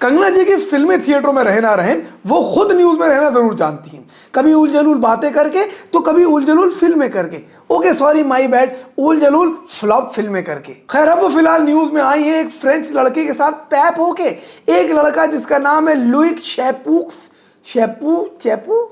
कंगना जी की फिल्में थिएटरों में रहे ना रहे, वो खुद न्यूज में रहना जरूर जानती हैं, कभी उल जलूल बातें करके तो कभी उल जलूल फिल्में करके। ओके सॉरी माय बैड, उल जलूल फ्लॉप फिल्में करके। खैर अब वो फिलहाल न्यूज में आई है एक फ्रेंच लड़के के साथ पैप होके। एक लड़का जिसका नाम है लुइक चैपू,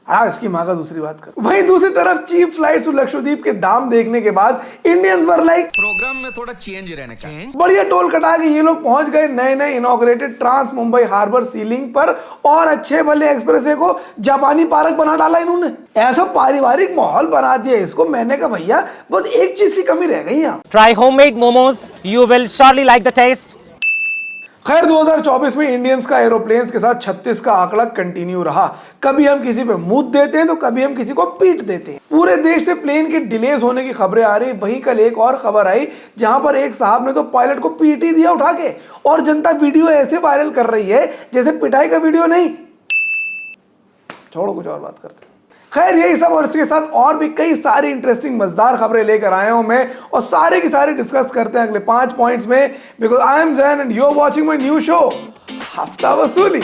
हाँ इसकी माँ का दूसरी बात कर। वहीं दूसरी तरफ चीप फ्लाइट्स लक्षद्वीप के दाम देखने के बाद इंडियंस वर लाइक प्रोग्राम में थोड़ा चेंज रहने का। बढ़िया टोल कटा के ये लोग पहुंच गए नए नए inaugurated trans Mumbai harbour sea link पर, और अच्छे भले एक्सप्रेसवे को जापानी पार्क बना डाला इन्होंने। ऐसा पारिवारिक माहौल बना दिया इसको। मैंने कहा भैया बस एक चीज की कमी रह गई यहाँ। Try homemade momos. You will surely like the taste. खैर 2024 में इंडियंस का एरोप्लेन्स के साथ 36 का आंकड़ा कंटिन्यू रहा। कभी हम किसी पे मुंह देते हैं तो कभी हम किसी को पीट देते हैं। पूरे देश से प्लेन के डिलेज होने की खबरें आ रही। वहीं कल एक और खबर आई जहां पर एक साहब ने तो पायलट को पीट ही दिया उठा के, और जनता वीडियो ऐसे वायरल कर रही है जैसे पिटाई का वीडियो नहीं। छोड़ो कुछ और बात करते हैं। खैर यही सब और इसके साथ और भी कई सारी इंटरेस्टिंग मजेदार खबरें लेकर आया हूं मैं, और सारे की सारे डिस्कस करते हैं अगले 5 पॉइंट्स में। Because I am Jain and you are watching my new show Hafta Vasooli.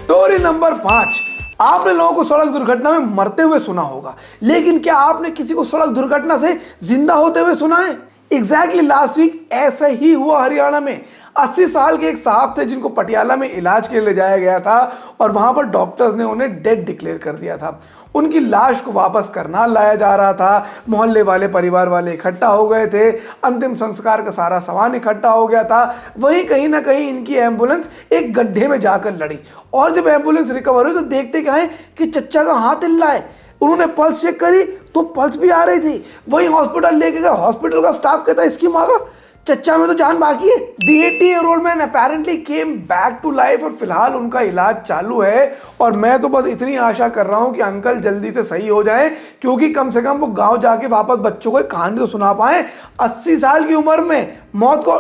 Story number 5। आपने लोगों को सड़क दुर्घटना में मरते हुए सुना होगा, लेकिन क्या आपने किसी को सड़क दुर्घटना से जिंदा होते हुए सुना है? एग्जैक्टली लास्ट वीक ऐसा ही हुआ हरियाणा में। 80 साल के एक साहब थे जिनको पटियाला में इलाज के लिए ले जाया गया था, और वहां पर डॉक्टर्स ने उन्हें डेड डिक्लेयर कर दिया था। उनकी लाश को वापस करनाल लाया जा रहा था। मोहल्ले वाले, परिवार वाले इकट्ठा हो गए थे। अंतिम संस्कार का सारा सामान इकट्ठा हो गया था। वहीं कहीं ना कहीं इनकी एम्बुलेंस एक गड्ढे में जाकर लड़ी, और जब एम्बुलेंस रिकवर हुई तो देखते क्या है कि चच्चा का हाथ हिल रहा है। उन्होंने पल्स चेक करी तो पल्स भी आ रही थी। वहीं हॉस्पिटल लेके गए, हॉस्पिटल का स्टाफ कहता है इसकी माँ का चच्चा में तो जान बाकी है। The 80-year-old man apparently came back to life, और फिलहाल उनका इलाज चालू है। और मैं तो बस इतनी आशा कर रहा हूं कि अंकल जल्दी से सही हो जाएं, क्योंकि कम से कम वो गांव जाके वापस बच्चों को एक कहानी तो सुना पाए। 80 साल की उम्र में मौत को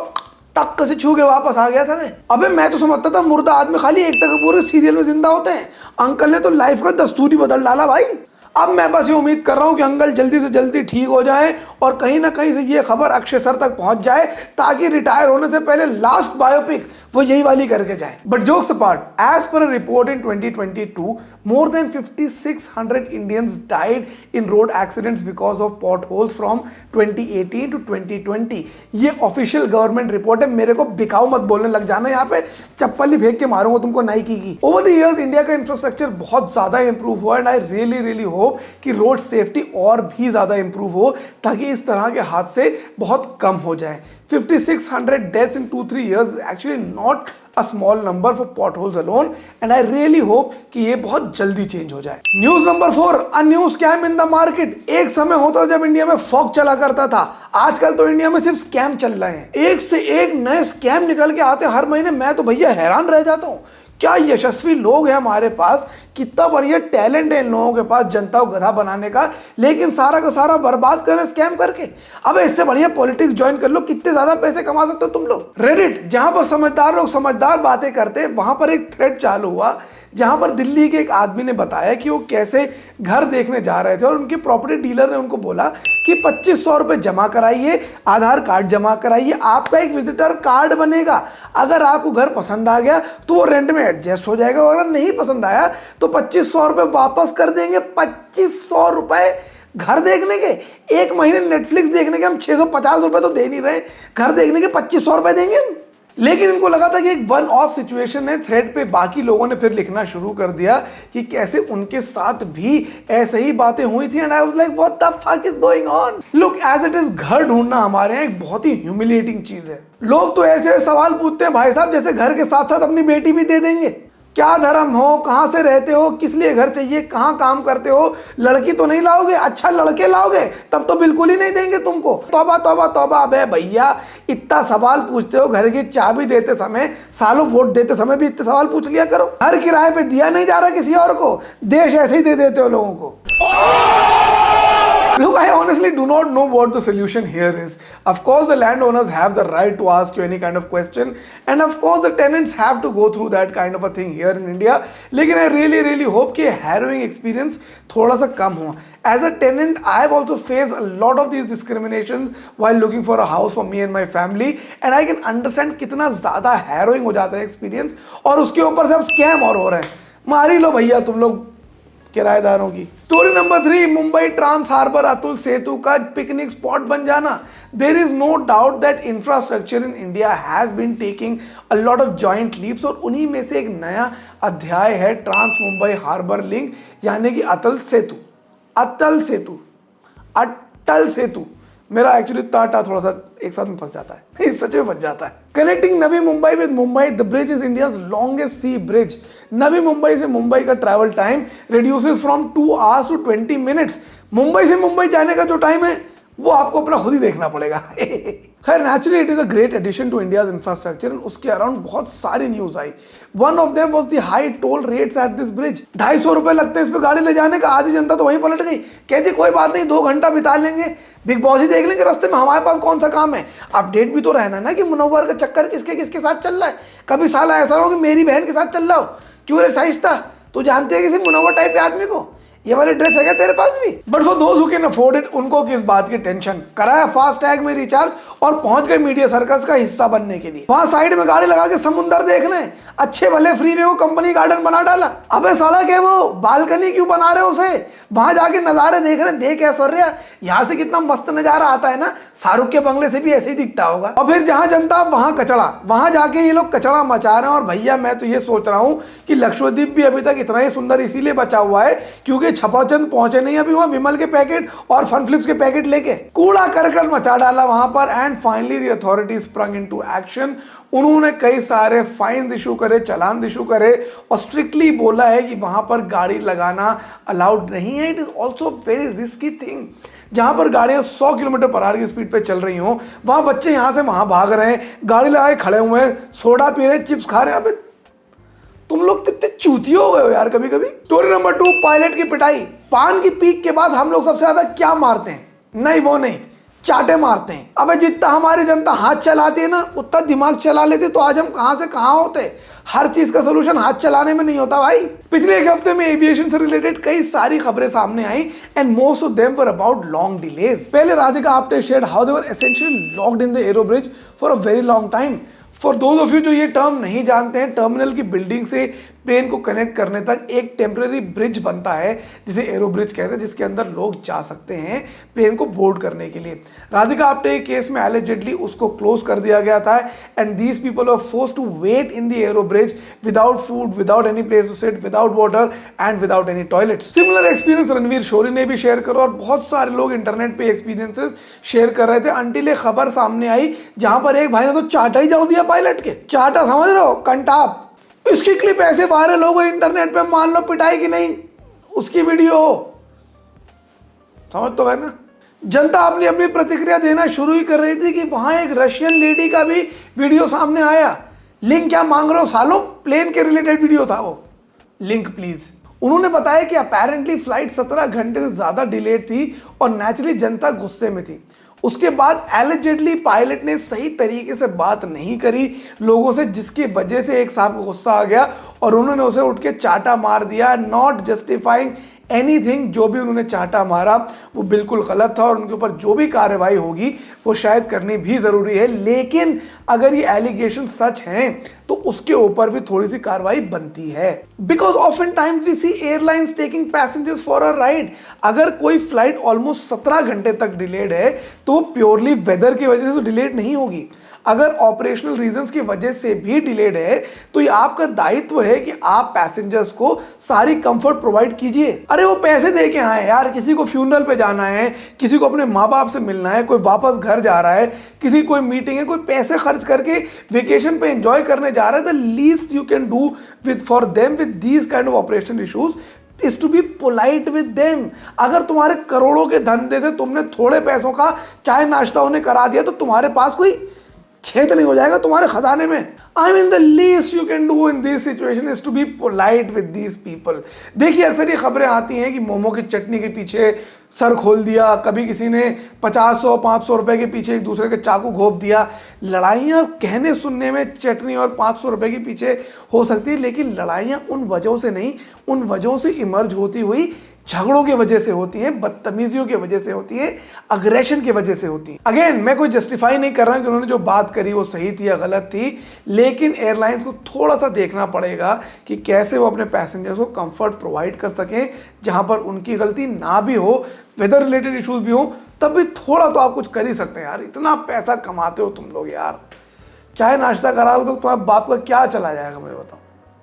टक्क से छू के वापस आ गया था मैं। अबे मैं तो समझता था मुर्दा आदमी खाली एकता कपूर के सीरियल में जिंदा होते हैं। अंकल ने तो लाइफ का दस्तूर ही बदल डाला भाई। अब मैं बस ये उम्मीद कर रहा हूं कि अंकल जल्दी से जल्दी ठीक हो जाएं, और कहीं ना कहीं से ये खबर अक्षय सर तक पहुंच जाए, ताकि रिटायर होने से पहले लास्ट बायोपिक वो यही वाली करके जाए। But jokes apart, as per a report in 2022 more than 5600 Indians died in road accidents because of potholes from 2018 to 2020। ये ऑफिशियल गवर्नमेंट रिपोर्ट है। मेरे को बिकाऊ मत बोलने लग जाना, यहाँ पे चप्पल ही फेंक के मारूंगा तुमको नाइकी की। ओवर द इयर्स इंडिया का इंफ्रास्ट्रक्चर बहुत ज्यादा इंप्रूव हुआ, एंड आई रियली होप कि रोड सेफ्टी और भी ज्यादा इंप्रूव हो, ताकि इस तरह के हादसे बहुत कम हो जाए। 5600 deaths in 2-3 years is actually not a small number for potholes alone, and I really hope कि ये बहुत जल्दी चेंज हो जाए। News number 4, a new scam in the market। एक समय होता था जब इंडिया में फॉग चला करता था, आजकल तो इंडिया में सिर्फ स्कैम चल रहे हैं। एक से एक नए स्कैम निकल के आते हर महीने। मैं तो भैया हैरान रह जाता हूँ, क्या यशस्वी लोग हैं हमारे पास, कितना बढ़िया टैलेंट है इन लोगों के पास जनता को गधा बनाने का, लेकिन सारा का सारा बर्बाद करें स्कैम करके। अब इससे बढ़िया पॉलिटिक्स ज्वाइन कर लो, कितने ज्यादा पैसे कमा सकते हो तुम लोग। रेडिट, जहां पर समझदार लोग समझदार बातें करते, वहां पर एक थ्रेड चालू हुआ जहां पर दिल्ली के एक आदमी ने बताया कि वो कैसे घर देखने जा रहे थे, और उनके प्रॉपर्टी डीलर ने उनको बोला कि 2500 रुपए जमा कराइए, आधार कार्ड जमा कराइए, आपका एक विजिटर कार्ड बनेगा। अगर आपको घर पसंद आ गया तो वो रेंट में एडजस्ट हो जाएगा, और अगर नहीं पसंद आया तो 2500 रुपए वापस कर देंगे। 2500 रुपए घर देखने के, एक महीने नेटफ्लिक्स देखने के हम 650 रुपए तो दे नहीं रहे, घर देखने के 2500 रुपए देंगे। लेकिन इनको लगा था कि एक वन ऑफ सिचुएशन है। थ्रेड पे बाकी लोगों ने फिर लिखना शुरू कर दिया कि कैसे उनके साथ भी ऐसे ही बातें हुई थी, and I was like what the fuck is going on. Look as it is, घर ढूंढना हमारे यहाँ एक बहुत ही ह्यूमिलिएटिंग चीज है। लोग तो ऐसे सवाल पूछते हैं भाई साहब जैसे घर के साथ साथ अपनी बेटी भी दे देंगे। क्या धर्म हो, कहां से रहते हो, किस लिए घर चाहिए, कहां काम करते हो, लड़की तो नहीं लाओगे, अच्छा लड़के लाओगे, तब तो बिल्कुल ही नहीं देंगे तुमको। तौबा तौबा तौबा। अबे भैया इतना सवाल पूछते हो, घर की चाबी देते समय, सालों वोट देते समय भी इतने सवाल पूछ लिया करो। हर किराए पे दिया नहीं जा रहा किसी और को, देश ऐसे ही दे देते हो लोगों को। Look, I honestly do not know what the solution here is. Of course, the landowners have the right to ask you any kind of question, and of course, the tenants have to go through that kind of a thing here in India. लेकिन I really hope कि harrowing experience थोड़ा सा कम हो. As a tenant, I have also faced a lot of these discriminations while looking for a house for me and my family, and I can understand कितना ज़्यादा harrowing हो जाता है experience, और उसके ऊपर से अब scam और हो रहे हैं. मार ही लो भैया तुम लोग किराएदारों की. Story number 3, Mumbai trans harbour Atal Setu का पिकनिक स्पॉट बन जाना. There is no doubt that infrastructure in India has been taking a lot of giant leaps, और उन्हीं में से एक नया अध्याय है ट्रांस मुंबई हार्बर लिंक, यानी कि अटल सेतु. अटल सेतु, अटल सेतु. मेरा एक्चुअली टाटा थोड़ा सा एक साथ में फंस जाता है, सच में फंस जाता है. Connecting Navi Mumbai with Mumbai, the bridge is India's longest sea bridge. Navi Mumbai से मुंबई का travel time reduces from 2 hours to 20 minutes. Mumbai से मुंबई जाने का जो टाइम है वो आपको अपना खुद ही देखना पड़ेगा. खैर, naturally it is a great addition to India's infrastructure, and उसके अराउंड बहुत सारी न्यूज आई. One of them was the high toll rates at this bridge. 250 रुपए लगते हैं इस पे गाड़ी ले जाने का. आधी जनता तो वहीं पलट गई, कहती कोई बात नहीं 2 घंटा बिता लेंगे, बिग बॉस ही देख लेंगे रास्ते में, हमारे पास कौन सा काम है. अपडेट भी तो रहना ना कि मुनव्वर का चक्कर किसके किसके साथ चल रहा है. कभी साला ऐसा हो कि मेरी बहन के साथ चल रहा हो. क्यों रे साइस्ता, तू जानती है किसी मुनव्वर टाइप के आदमी को? ये वाली ड्रेस है क्या तेरे पास भी? But for those who can afford it, उनको किस बात की टेंशन. कराया फास्ट टैग में रिचार्ज और पहुंच गए मीडिया सर्कस का हिस्सा बनने के लिए. वहां साइड में गाड़ी लगा के समुंदर देखने, अच्छे भले फ्री में वो कंपनी गार्डन बना डाला. अबे साला क्या वो बालकनी क्यों बना रहे हो उसे? वहां जाके नजारे देख रहे. देख ऐश्वर्या, यहाँ से कितना मस्त नजारा आता है ना, शाहरुख के बंगले से भी ऐसे ही दिखता होगा. और फिर जहां जनता वहां कचड़ा, वहां जाके ये लोग कचड़ा मचा रहे हैं. और भैया मैं तो ये सोच रहा हूं कि लक्षद्वीप भी अभी तक इतना ही सुंदर इसीलिए बचा हुआ है क्योंकि छपरचंद पहुंचे नहीं अभी वहां विमल के पैकेट और फन फ्लिप्स के पैकेट लेके. कूड़ा करकट मचा डाला वहां पर. And finally the authorities sprung into action. उन्होंने कई सारे फाइन इशू करे, चालान इशू करे, और स्ट्रिक्टली बोला है कि वहां पर गाड़ी लगाना अलाउड नहीं है. It is also very risky thing. जहां पर गाड़ियां 100 किलोमीटर पर आवर की स्पीड पे चल रही हो, वहां बच्चे यहां से वहां भाग रहे हैं, गाड़ी लगाए खड़े हुए हैं, सोडा पी रहे हैं, चिप्स खा रहे हैं. अबे तुम लोग कितने चूती हो गए हो यार कभी कभी. स्टोरी नंबर 2, पायलट की पिटाई. पान की पीक के बाद हम लोग सबसे ज्यादा क्या मारते हैं? नहीं वो नहीं, चाटे मारते हैं. अबे जितना हमारी जनता हाथ चलाती है ना, उतना दिमाग चला लेती, तो आज हम कहां से कहां होते. हर चीज का सोल्यूशन हाथ चलाने में नहीं होता भाई. पिछले एक हफ्ते में एविएशन से रिलेटेड कई सारी खबरें सामने आई, and most of them were about long delays. पहले Radhika Apte shared how they were essentially locked in the aerobridge for a very long time. For those of you जो ये टर्म नहीं जानते हैं, टर्मिनल की बिल्डिंग से प्लेन को connect करने तक एक टेम्पररी ब्रिज बनता है जिसे एरो ब्रिज कहते हैं, जिसके अंदर लोग जा सकते हैं प्लेन को बोर्ड करने के लिए. राधिका आप्टे के केस में एलिजेडली उसको क्लोज कर दिया गया था, and these people were forced to wait in the aerobridge without food, without any place to sit, without water and without any toilets. Similar experience Ranvir Shorey ने भी शेयर करा, और बहुत सारे लोग इंटरनेट पे एक्सपीरियंसेस शेयर कर रहे थे, अंटिल एक खबर सामने आई जहां पर एक भाई ने तो चाटा ही जड़ दिया पायलट के. चाटा समझ रहे हो, कंटाप. इसकी क्लिप ऐसे वायरल हो गई इंटरनेट पे, मान लो पिटाई की नहीं उसकी वीडियो हो. समझ तो है ना. जनता अपनी अपनी प्रतिक्रिया देना शुरू ही कर रही थी कि वहां एक रशियन लेडी का भी वीडियो सामने आया. लिंक क्या मांग रहे हो सालों, प्लेन के रिलेटेड वीडियो था वो. Link please. उन्होंने बताया कि अपेरेंटली फ्लाइट 17 घंटे से ज्यादा डिलेड थी और नेचुरली जनता गुस्से में थी. उसके बाद एलिजेडली पायलट ने सही तरीके से बात नहीं करी लोगों से, जिसकी वजह से एक साहब को गुस्सा आ गया और उन्होंने उसे उठ के चाटा मार दिया. Not justifying anything. जो भी उन्होंने चाटा मारा वो बिल्कुल गलत था, और उनके ऊपर जो भी कार्रवाई होगी वो शायद करनी भी जरूरी है. लेकिन अगर ये एलिगेशन सच हैं तो उसके ऊपर भी थोड़ी सी कार्रवाई बनती है. Because often times we see airlines taking passengers for a ride. अगर कोई फ्लाइट ऑलमोस्ट 17 घंटे तक डिलेड है तो वो प्योरली वेदर की वजह से तो डिलेड नहीं होगी. अगर ऑपरेशनल रीजंस की वजह से भी डिलेड है तो ये आपका दायित्व है कि आप पैसेंजर्स को सारी कंफर्ट प्रोवाइड कीजिए. अरे वो पैसे दे के आए यार, किसी को फ्यूनरल पे जाना है, किसी को अपने माँ बाप से मिलना है, कोई वापस घर जा रहा है, किसी कोई मीटिंग है, कोई पैसे खर्च करके वेकेशन पे एंजॉय करने जा रहा है. The least you can do with for them with these kind of operation issues is to be polite with them. अगर तुम्हारे करोड़ों के धंधे से तुमने थोड़े पैसों का चाय नाश्ता उन्हें करा दिया तो तुम्हारे पास कोई छेद नहीं हो जाएगा तुम्हारे खजाने में। I mean the least you can do in this situation is to be polite with these people. देखिए अक्सर ये खबरें आती हैं कि मोमो की चटनी के पीछे सर खोल दिया, कभी किसी ने 50-100-500 रुपए के पीछे एक दूसरे के चाकू घोंप दिया। लड़ाइयाँ कहने सुनने में चटनी और 500 रुपए के पीछे हो सकती है, लेकिन लड़ाइयाँ उन वजहों से नहीं, उन वजहों से इमर्ज होती हुई झगड़ों की वजह से होती है, बदतमीजियों की वजह से होती है, अग्रेशन की वजह से होती है। अगेन मैं कोई जस्टिफाई नहीं कर रहा कि उन्होंने जो बात करी वो सही थी या गलत थी, लेकिन एयरलाइंस को थोड़ा सा देखना पड़ेगा कि कैसे वो अपने पैसेंजर्स को कंफर्ट प्रोवाइड कर सकें जहां पर उनकी गलती ना भी हो, वेदर रिलेटेड इश्यूज भी हो, तब भी थोड़ा तो आप कुछ कर ही सकते हैं यार। इतना पैसा कमाते हो तुम लोग यार, चाहे नाश्ता कराओ तो तुम्हारे बाप का क्या चला जाएगा मुझे बताओ।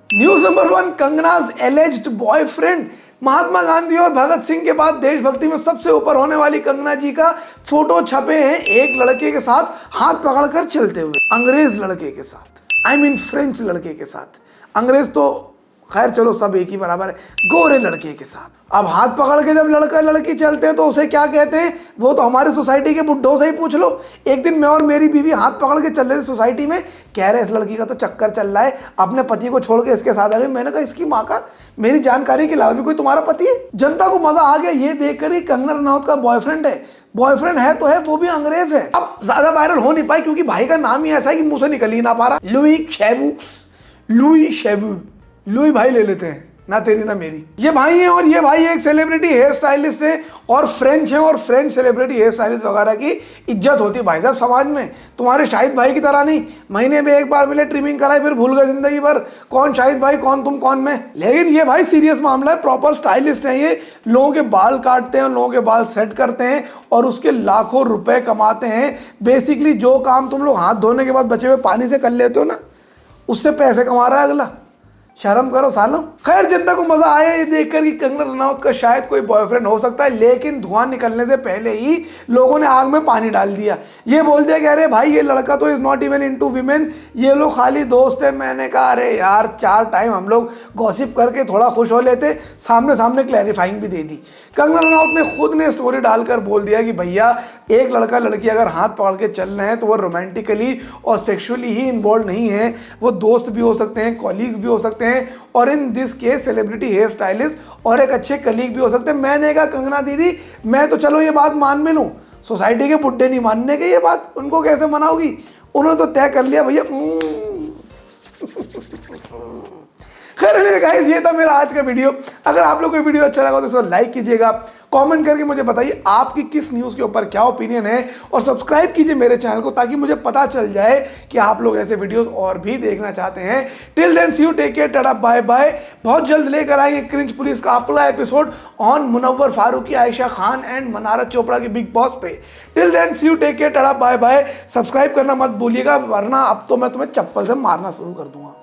News number 1, Kangana's alleged boyfriend. Mahatma Gandhi और भगत सिंह के बाद देशभक्ति में सबसे ऊपर होने वाली कंगना जी का फोटो छपे हैं एक लड़के के साथ हाथ पकड़कर चलते हुए, अंग्रेज लड़के के साथ, आई मीन फ्रेंच लड़के के साथ। अंग्रेज तो खैर चलो सब एक ही बराबर है, गोरे लड़के के साथ। अब हाथ पकड़ के जब लड़का लड़की चलते हैं तो उसे क्या कहते हैं, वो तो हमारी सोसाइटी के बुड्ढों से ही पूछ लो। एक दिन मैं और मेरी बीवी हाथ पकड़ के चल रहे थे सोसाइटी में, कह रहे इस लड़की का तो चक्कर चल रहा है, अपने पति को छोड़ के इसके साथ आ गई। मैंने कहा इसकी माँ का, मेरी जानकारी के अलावा भी कोई तुम्हारा पति है? जनता को मजा आ गया ये देखकर ही कंगना रनौत का बॉयफ्रेंड है, बॉयफ्रेंड है तो है, वो भी अंग्रेज है। अब ज्यादा वायरल हो नहीं पाई क्योंकि भाई का नाम ही ऐसा है कि मुंह से निकल ही ना पा रहा। लुई शेवू, लुई भाई ले लेते हैं, ना तेरी ना मेरी। ये भाई है और ये भाई एक सेलिब्रिटी हेयर स्टाइलिस्ट है और फ्रेंच है, और फ्रेंच सेलिब्रिटी हेयर स्टाइलिस्ट वगैरह की इज्जत होती है भाई साहब समाज में। तुम्हारे शाहिद भाई की तरह नहीं, महीने में एक बार मिले, ट्रिमिंग कराई, फिर भूल गए जिंदगी भर कौन शाहिद भाई, कौन तुम कौन मैं। लेकिन ये भाई सीरियस मामला है, प्रॉपर स्टाइलिस्ट है ये, लोगों के बाल काटते हैं, लोगों के बाल सेट करते हैं और उसके लाखों रुपए कमाते हैं। बेसिकली जो काम तुम लोग हाथ धोने के बाद बचे हुए पानी से कर लेते हो ना, उससे पैसे कमा रहा है अगला। शर्म करो सालों। खैर जनता को मजा आया ये देखकर कि कंगना रनौत का शायद कोई बॉयफ्रेंड हो सकता है, लेकिन धुआं निकलने से पहले ही लोगों ने आग में पानी डाल दिया। ये बोल दिया कि अरे भाई ये लड़का तो is not even into women, ये लोग खाली दोस्त है। मैंने कहा अरे यार 4 टाइम हम लोग गॉसिप करके थोड़ा खुश हो लेते, सामने सामने क्लैरिफाइंग भी दे दी। कंगना रनौत ने खुद ने स्टोरी डालकर बोल दिया कि भैया एक लड़का लड़की अगर हाथ पकड़ के चल रहे हैं तो वो रोमांटिकली और सेक्सुअली ही इन्वॉल्व नहीं है, वो दोस्त भी हो सकते हैं, कॉलीग्स भी हो सकते हैं, और in this case celebrity hair stylist और एक अच्छे कलीग भी हो सकते हैं। मैंने कहा कंगना दीदी मैं तो चलो ये बात मान में लूं, सोसाइटी के बुड्ढे नहीं मानने के, ये बात उनको कैसे मनाओगी? उन्होंने तो तय कर लिया भैया। खैर गाइस ये था मेरा आज का वीडियो। अगर आप लोग को वीडियो अच्छा लगा तो इसको लाइक कीजिएगा, कमेंट करके मुझे बताइए आपकी किस न्यूज़ के ऊपर क्या ओपिनियन है, और सब्सक्राइब कीजिए मेरे चैनल को ताकि मुझे पता चल जाए कि आप लोग ऐसे वीडियोस और भी देखना चाहते हैं। Till then see you, take care, tata bye bye. बहुत जल्द लेकर आएंगे क्रिंज पुलिस का अगला episode on Munawar Faruqui, Ayesha Khan and Mannara Chopra के बिग बॉस पे। Till then see you, take care, tata bye bye. Subscribe करना मत भूलिएगा वरना अब तो मैं तुम्हें चप्पल से मारना शुरू कर दूंगा।